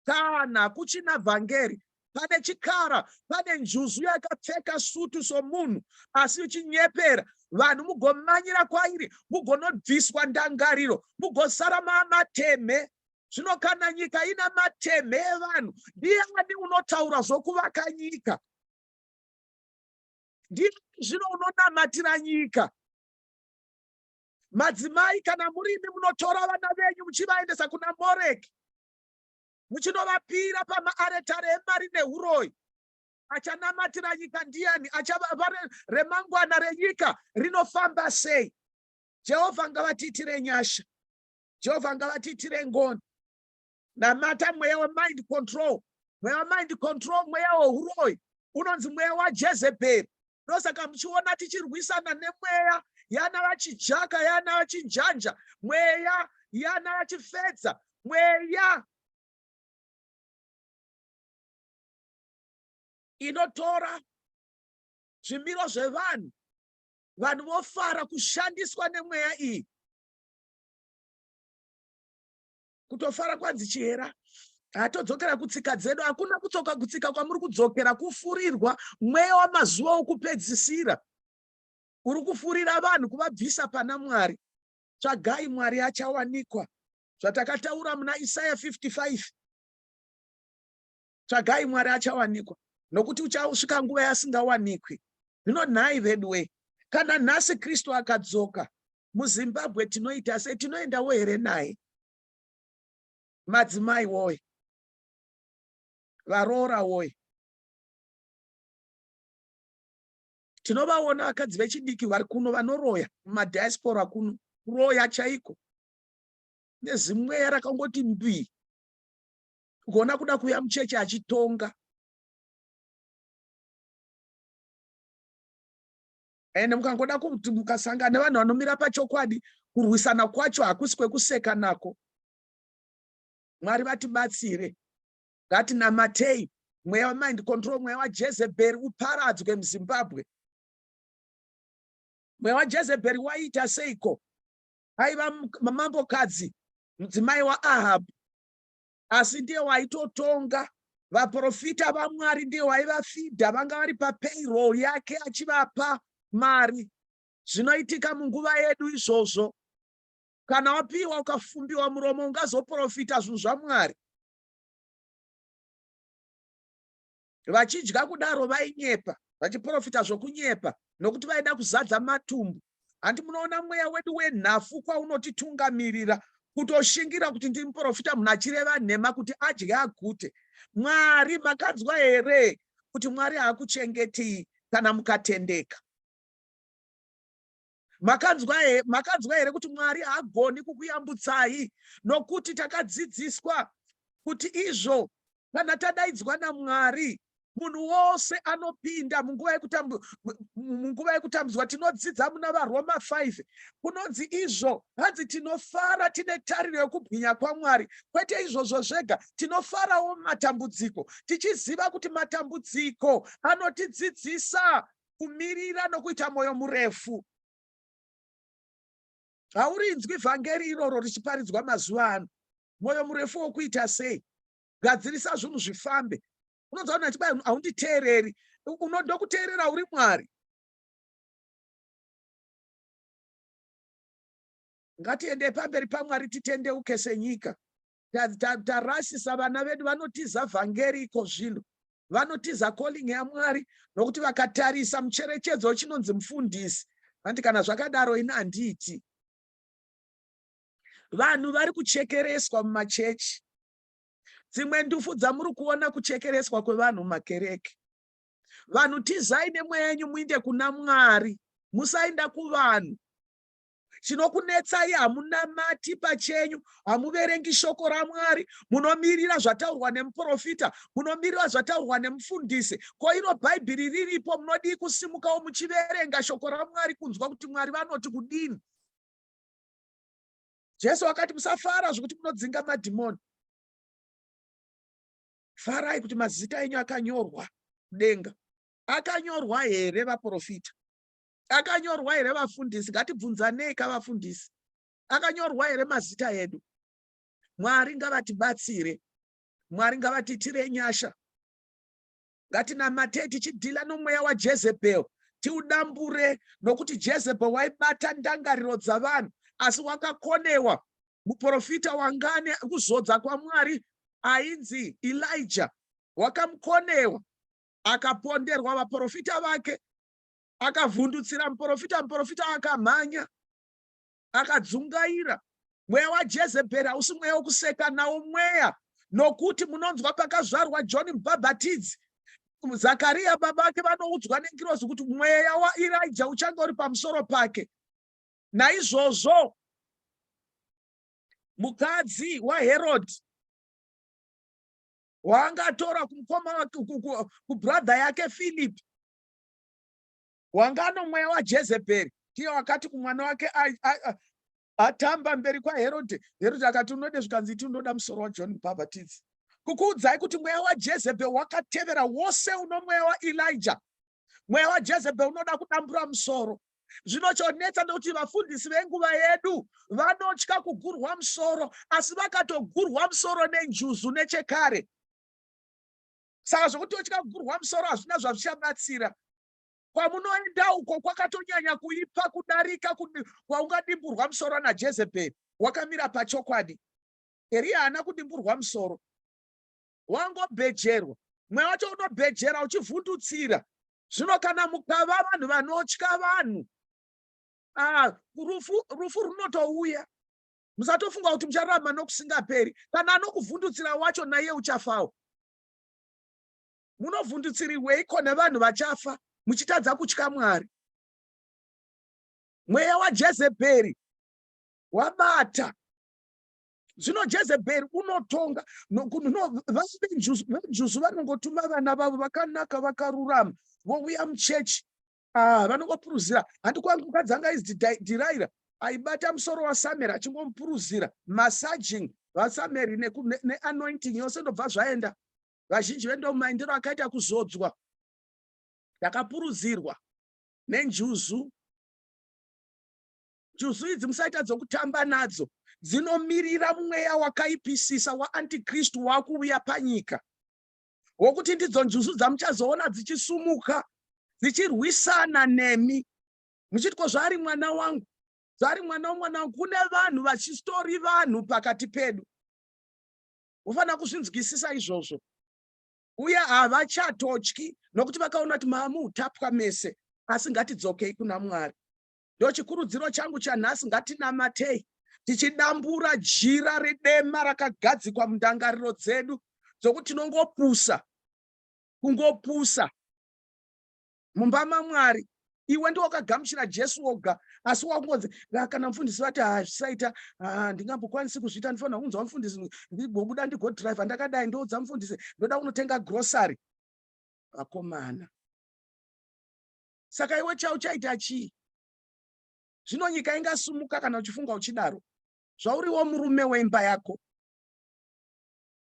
Kana kuchina vhangeri, pane chikara, pane njuzu yakapfeka sutu somunhu asi uchinyepera. Vanhu mugomanyira kwairi, mugonobviswa ndangariro, mugosara mateme. Zvino kana nyika ina mateme evanhu, ndiani unotaura zvokuvaka nyika? Zvino unonamatira nyika. Madzimai, kana murimi, munotora vana venyu muchivaendesa kuna Moreki, muchinovapira pamaaretare emari nehuroyi. Achanamatira nyika ndiani? Achava remangwana renyika rinofamba sei? Jehovha ngavatiitire nyasha, Jehovha ngavatiitire ngoni. Namata mweya wemind control, mweya wemind control, mweya wehuroyi unonzi mweya waJezebheri. Ndosaka muchiona tichirwisana nemweya yana vachijaka, yana vachinjanja, mweya yana vachifedza, mweya inotora zvimiro zvevanhu. Vanhu vofara kushandiswa nemweya iyi. Kutofara kwanzi chihera, hatodzokera kutsika dzedu. Hakuna kutsoka kutsika kwamuri kudzokera, kufurirwa. Mweya wamazuva okupedzisira uri kufurira vanhu kuvabvisa pana Mwari. Tsvagai Mwari achawanikwa, zvatakataura muna Isaya 55. Tsvagai Mwari achawanikwa, nokuti uchasvika nguva yasingawanikwi. Zvino nhai veduwe, kana nhasi Kristu akadzoka muZimbabwe, tinoita sei? Tinoendawo here naye? Madzimai woye, varoora woye, tinovaona vakadzi vechidiki vari kuno vanoroya mumadiaspora kuno, kuroya chaiko, nezimweya rakangoti mbii. kuona kuda kuuya muchechi achitonga. Ende mukangoda kuti mukasangana nevanhu vanomira pachokwadi, kurwisana kwacho hakusi kwekuseka nako. Mwari vatibatsire. Ngatinamatei mweya wamind control, mweya waJezebheri uparadzwe muZimbabwe. Mweya waJezebheri waita seiko? Aiva mamambokadzi, mudzimai waAhabhu, asi ndiye waitotonga. Vaprofita vaMwari ndiye waivafidha, vanga vari papayroll yake achivapa mari. Zvinoitika munguva yedu izvozvo. Kana wapiwa ukafumbiwa muromo ungazoprofita zvinhu zvaMwari. Vachidya kudaro vainyepa, vachiprofita zvokunyepa, nokuti vaida kuzadza matumbu. Handi munoona mweya wedu wenhafu kwaunotitungamirira, kutoshingira kuti ndiri muprofita munhu achireva nhema kuti adye agute. Mwari, makanzwa here kuti Mwari haakuchengeti kana mukatendeka? Makanzwa here kuti Mwari haagoni kukuyambutsai? Nokuti takadzidziswa kuti izvo kana tadaidzwa naMwari, munhu wose anopinda munguva yekutambudzwa. Tinodzidza muna vaRoma 5 kunonzi izvo hanzi tinofara tine tariro yokubwinya kwaMwari. Kwete izvozvo zvega, tinofarawo matambudziko, tichiziva kuti matambudziko anotidzidzisa kumirira nokuita mwoyo murefu. Haurinzwi vhangeri iroro richiparidzwa mazuva ano. Mwoyo murefu wokuita sei? Gadzirisa zvinhu zvifambe. Unonzwa kuti chibai haunditeereri, unoda kuteerera uri Mwari. Ngatiende pamberi paMwari titendeuke senyika. Tarasisa vana vedu, vanotiza vhangeri iko zvino, vanotiza calling yaMwari, nokuti vakatarisa mucherechedzo wechinonzi mufundisi. Handi kana zvakadaro ina handiti. Vanhu vari kuchekereswa mumachechi. Dzimwe ndufu dzamuri kuona kuchekereswa kwevanhu mumakereke. Vanhu tizai nemweya yenyu muinde kuna Mwari, musaenda kuvanhu. Chinokunetsai hamunamati pachenyu, hamuverengi shoko raMwari, munomirira zvataurwa nemuprofita, munomirira zvataurwa nemufundisi. Ko iro Bhaibheri riripo, munodii kusimukawo muchiverenga shoko raMwari kunzwa kuti Mwari vanoti kudini? Jesu akati musafara zvokuti munodzinga madhimoni. Farai kuti mazita enyu akanyorwa kudenga. Akanyorwa here vaPorofita? Akanyorwa here vaFundisi? Ngatibvunzanei kavafundisi. Akanyorwa here mazita edu? Mwari ngavatibatsire. Mwari ngavatitire nyasha. Ngatinamatei tichidhila nomweya waJezebheli, tiudambure, nokuti Jezebheli waibata ndangariro dzavanhu, asi wakakonewa. Muprofita wangane kuzodza kwaMwari ainzi Elijah wakamukonewa, akaponderwa vaprofita vake, akavhundutsira muprofita akamhanya, akadzungaira. Mweya waJezebheri hausi mweya wokuseka nawo mweya, nokuti munonzwa pakazvarwa John Mubhabhatidzi, Zakaria baba vake vanoudzwa nengirozi kuti mweya waElijah uchanga uri pamusoro pake. Naizvozvo mukadzi waHerodhi waangatora kumukoma kubradha yake Philipi, wangano mweya waJezebheri, ndiye wakati kumwana wake atamba mberi kwaHerodhi. Herodhi akati unode zvikanziti unoda musoro waJohn Mubhabhatidzi. Kukuudzai kuti mweya waJezebheri wakatevera wose uno mweya waElijah. Mweya waJezebheri unoda kudambura musoro. Zvinochonetsa ndokuti vafundisi venguva yedu vanotya kugurwa musoro, asi vakatogurwa musoro nenjuzu nechekare. Saka zvokuti totya kugurwa musoro hazvina zvazvichabatsira. Kwamunoenda uko kwakatonyanya kuipa kudarika kwaungadimburwa musoro naJezebheri. Wakamira pachokwadi. Eria haana kudimburwa musoro, wangobhejerwa. Mweya wacho unobhejera uchivhundutsira. Zvino kana mukava vanhu vanotya vanhu, rufu runotouya. Musatofunga kuti muchararama nokusingaperi. Kana anokuvhundutsira wacho naye uchafawo. Munovhundutsiriweiko nevanhu vachafa muchitadza kutya Mwari? Mweya waJezebheri wabata. Zvino Jezebheri unotonga vaJuzu vanongotuma vana vavo vakanaka vakarurama vouya muchechi vanongopuruzira. Handi kwangu mukadzi anga izi Dhiraira aibata musoro waSamueri achingomupuruzira massaging vaSamueri neanointing yose ndobva zvaenda. Vazhinji vendomumaindiro akaita kuzodzwa yakapuruzirwa nenjuzu. Juzu idzi musaita dzokutamba nadzo, dzinomirira mweya wakaipisisa waantikristu wakuuya panyika, wokuti ndidzo njuzu dzamuchazoona dzichisumuka dzichirwisana nemi muchiti ko zvari mwana wangu, zvari mwana womwana wangu. Kune vanhu vachistori vanhu pakati pedu, ufanira kuzvinzwisisa izvozvo, uye havachatotyi nokuti vakaona kuti mamuutapwa mese. Asi ngatidzokei kuna Mwari. Ndo chikurudziro changu chanhasi, ngatinamatei tichidambura jira redema rakagadzikwa mundangariro dzedu dzokuti tinongopusa kungopusa mumba maMwari. Iwe ndiwe wakagamuchira Jesu woga, asi wakungodzi kana mufundisi vati zvisaita ndingambokwanisi kuzviita, ndifanira kunzwa mufundisi, ndigobuda ndigodhiraivha ndakadai ndoudza mufundisi ndoda kunotenga grocery. Vakomana, saka iwe chauchaita chii? Zvino nyika ingasumuka kana uchifunga uchidaro, zvauriwo murume weimba yako.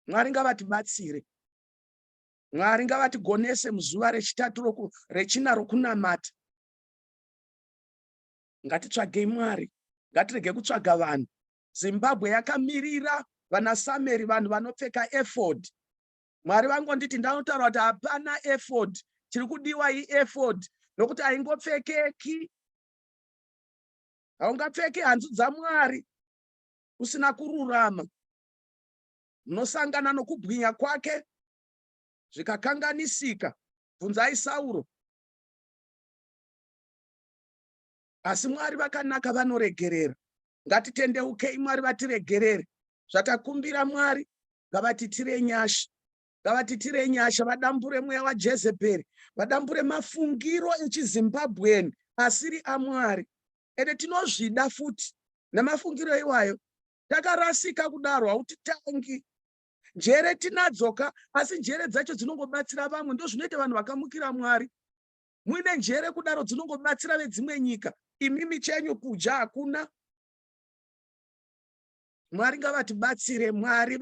Mwari ngavatibatsire, Mwari ngavatigonese muzuva rechitatu rechina rokunamata. Ngatitsvagei Mwari, ngatirege kutsvaga vanhu. Zimbabwe yakamirira vana Samueri, vanhu vanopfeka Ephod. Mwari vangonditi ndanotaura kuti hapana Ephod, chiri kudiwa iEphod, nokuti haingopfekeki. Haungapfeki hanzu dzaMwari usina kururama. Munosangana nokubwinya kwake zvikakanganisika. Bvunzai Sauro. Asi Mwari vakanaka, vanoregerera. Ngatitendeukei Mwari vatiregerere. Zvatakumbira Mwari ngavatitire nyasha, ngavatitire nyasha. Vadambure mweya waJezebheri, vadambure mafungiro echiZimbabweni asiri aMwari. Ende tinozvida futi namafungiro iwayo. Takarasika kudaro hautitangi. Njere tinadzoka, asi njere dzacho dzinongobatsira vamwe. Ndo zvinoita vanhu vakamukira Mwari. Muine njere kudaro dzinongobatsira vedzimwe nyika, imimi chenyu kudya hakuna. Mwari ngavatibatsire. Mwari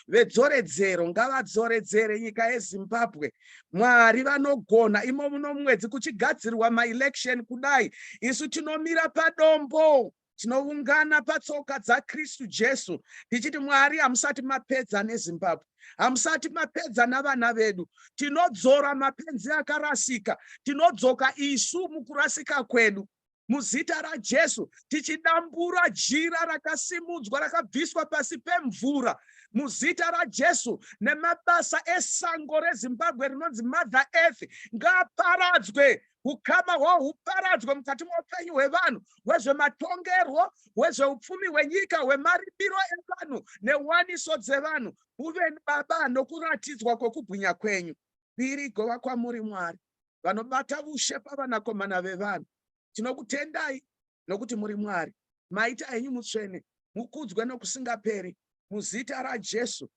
vedzoredzero ngavadzoredzere nyika yeZimbabwe. Mwari vanogona. Imo muno mwedzi kuchigadzirwa maelection kudai, isu tinomira padombo, tinoungana patsoka dzaKristu Jesu tichiti Mwari, hamusati mapedza neZimbabwe, hamusati mapedza navana vedu. Tinodzora mapenzi akarasika, tinodzoka isu mukurasika kwedu. Muzita raJesu tichidambura jira rakasimudzwa rakabviswa pasi pemvura. Muzita raJesu nemabasa esango reZimbabwe rinonzi Mother Earth ngaparadzwe. Ukama hwahwo huparadzwe mukati meupenyu hwevanhu, hwezvematongerwo, hwezveupfumi hwenyika, hwemaripiro evanhu newaniso dzevanhu. Uve Baba nokuratidzwa kwokubwinya kwenyu. Birigova kwamuri Mwari vanobata ushe pavanakomana vevanhu. Tinokutendai nokuti muri Mwari. Maita enyu mutsvene mukudzwe nokusingaperi. Muzita raJesu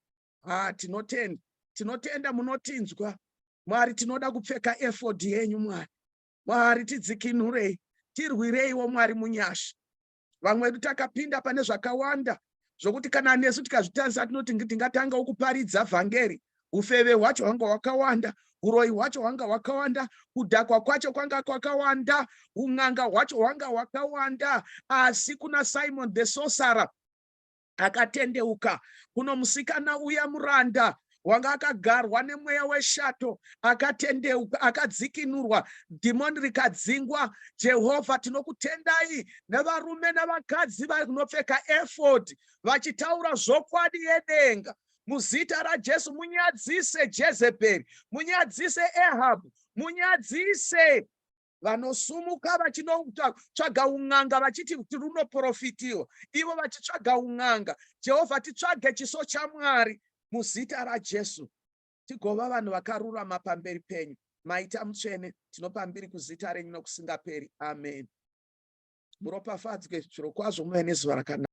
tinotenda, tinotenda munotinzwa. Mwari, tinoda kupfeka Ephod yenyu Mwari. Mwari, tidzikinurei, tirwireiwo Mwari munyasha. Vamwe vedu takapinda pane zvakawanda zvokuti kana nesu tikazvitarisa tinoti tingatanga kuparidza vhangeri. Ufeve hwacho hwanga hwakawanda, uroyi hwacho hwanga hwakawanda, kudhakwa kwacho kwanga kwakawanda, un'anga hwacho hwanga hwakawanda. Asi kuna Simon the sorcerer akatendeuka, kuno musikana uya muranda wanga akagarwa nemweya weshato akatendeuka, akadzikinurwa, dhimoni rikadzingwa. Jehovha, tinokutendai nevarume navakadzi vanopfeka Ephod vachitaura zvokwadi yedenga. Muzita raJesu munyadzise Jezebheri, munyadzise Ehabu, munyadzise vanosumuka vachinotsvaga un'anga vachiti runoprofitiwa, ivo vachitsvaga un'anga. Jehovha, titsvage chiso chaMwari muzita raJesu, tigova vanhu vakarurama pamberi penyu. Maita mutsvene tinopambiri kuzita renyu nokusingaperi. Amen. Muropafadzwe zviro kwazvo muve nezuva rakanaka.